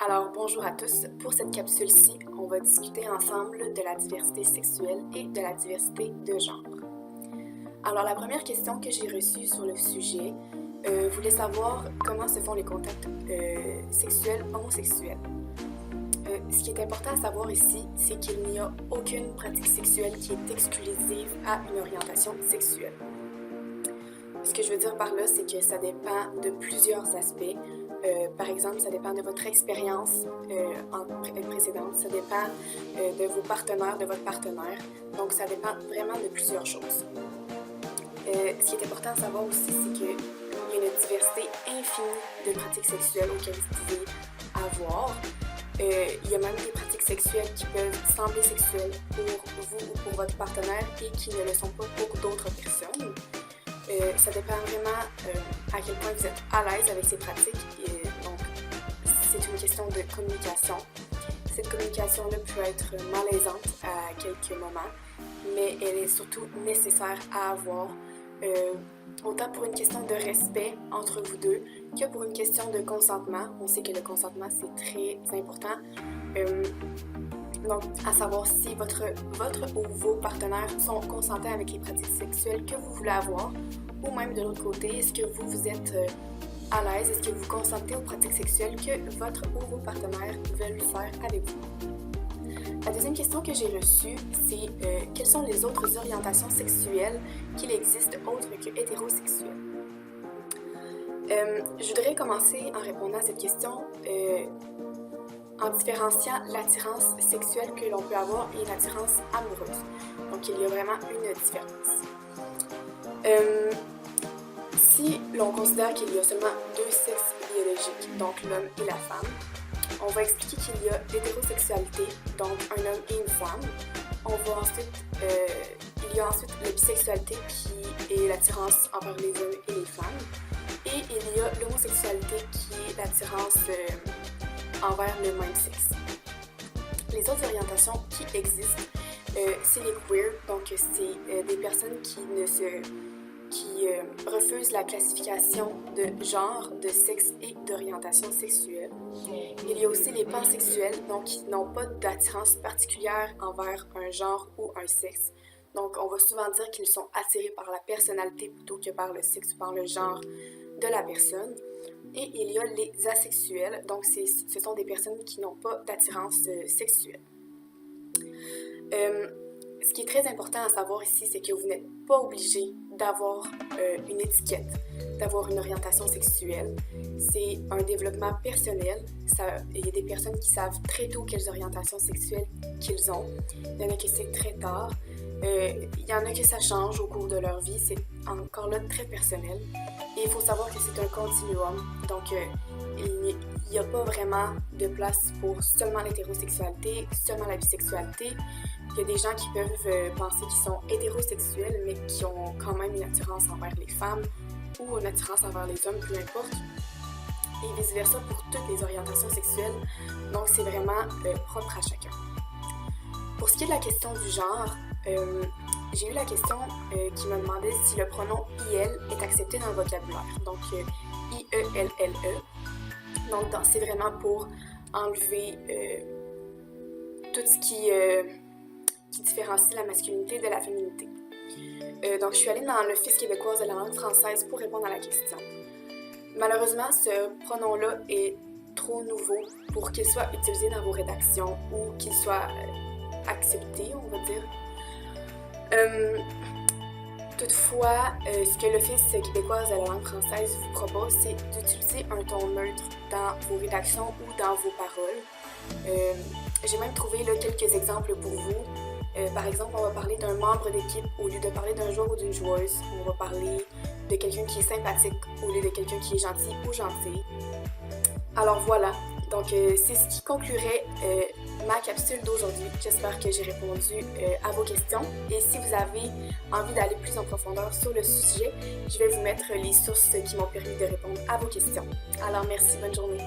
Alors bonjour à tous, pour cette capsule-ci, on va discuter ensemble de la diversité sexuelle et de la diversité de genre. Alors la première question que j'ai reçue sur le sujet voulait savoir comment se font les contacts sexuels homosexuels. Ce qui est important à savoir ici, c'est qu'il n'y a aucune pratique sexuelle qui est exclusive à une orientation sexuelle. Ce que je veux dire par là, c'est que ça dépend de plusieurs aspects. Par exemple, ça dépend de votre expérience précédente, ça dépend de vos partenaires, de votre partenaire. Donc, ça dépend vraiment de plusieurs choses. Ce qui est important à savoir aussi, c'est qu'il y a une diversité infinie de pratiques sexuelles auxquelles vous pouvez avoir. Il y a même des pratiques sexuelles qui peuvent sembler sexuelles pour vous ou pour votre partenaire et qui ne le sont pas pour d'autres personnes. Ça dépend vraiment à quel point vous êtes à l'aise avec ces pratiques. Donc, c'est une question de communication. Cette communication-là peut être malaisante à quelques moments, mais elle est surtout nécessaire à avoir, autant pour une question de respect entre vous deux que pour une question de consentement. On sait que le consentement, c'est très important. Donc, à savoir si votre ou vos partenaires sont consentants avec les pratiques sexuelles que vous voulez avoir, ou même de l'autre côté, est-ce que vous êtes à l'aise, est-ce que vous consentez aux pratiques sexuelles que votre ou vos partenaires veulent faire avec vous. La deuxième question que j'ai reçue, c'est quelles sont les autres orientations sexuelles qu'il existe autres que hétérosexuelles? Je voudrais commencer en répondant à cette question en différenciant l'attirance sexuelle que l'on peut avoir et l'attirance amoureuse. Donc, il y a vraiment une différence. Si l'on considère qu'il y a seulement deux sexes biologiques, donc l'homme et la femme, on va expliquer qu'il y a l'hétérosexualité, donc un homme et une femme. Il y a ensuite la bisexualité qui est l'attirance envers les hommes et les femmes. Et il y a l'homosexualité qui est l'attirance envers le même sexe. Les autres orientations qui existent, c'est les queer, donc c'est des personnes qui refusent la classification de genre, de sexe et d'orientation sexuelle. Il y a aussi les pansexuels, donc qui n'ont pas d'attirance particulière envers un genre ou un sexe. Donc on va souvent dire qu'ils sont attirés par la personnalité plutôt que par le sexe ou par le genre de la personne. Et il y a les asexuels, donc ce sont des personnes qui n'ont pas d'attirance sexuelle. Ce qui est très important à savoir ici, c'est que vous n'êtes pas obligé d'avoir une étiquette, d'avoir une orientation sexuelle. C'est un développement personnel. Il y a des personnes qui savent très tôt quelles orientations sexuelles qu'ils ont. Il y en a qui c'est très tard. Il y en a que ça change au cours de leur vie. C'est encore là très personnel. Et il faut savoir que c'est un continuum. Donc, il n'y a pas vraiment de place pour seulement l'hétérosexualité, seulement la bisexualité. Il y a des gens qui peuvent penser qu'ils sont hétérosexuels, mais qui ont quand même une attirance envers les femmes ou une attirance envers les hommes, peu importe. Et vice-versa pour toutes les orientations sexuelles. Donc, c'est vraiment propre à chacun. Pour ce qui est de la question du genre, j'ai eu la question qui me demandait si le pronom IL est accepté dans le vocabulaire. Donc, IELLE. Donc, c'est vraiment pour enlever tout ce qui différencie la masculinité de la féminité. Donc, je suis allée dans l'Office québécoise de la langue française pour répondre à la question. Malheureusement, ce pronom-là est trop nouveau pour qu'il soit utilisé dans vos rédactions ou qu'il soit accepté, on va dire. Toutefois, ce que l'Office québécoise de la langue française vous propose, c'est d'utiliser un ton neutre dans vos rédactions ou dans vos paroles. J'ai même trouvé là, quelques exemples pour vous. Par exemple, on va parler d'un membre d'équipe au lieu de parler d'un joueur ou d'une joueuse. On va parler de quelqu'un qui est sympathique au lieu de quelqu'un qui est gentil ou gentille. Alors voilà, donc c'est ce qui conclurait ma capsule d'aujourd'hui. J'espère que j'ai répondu à vos questions. Et si vous avez envie d'aller plus en profondeur sur le sujet, je vais vous mettre les sources qui m'ont permis de répondre à vos questions. Alors merci, bonne journée.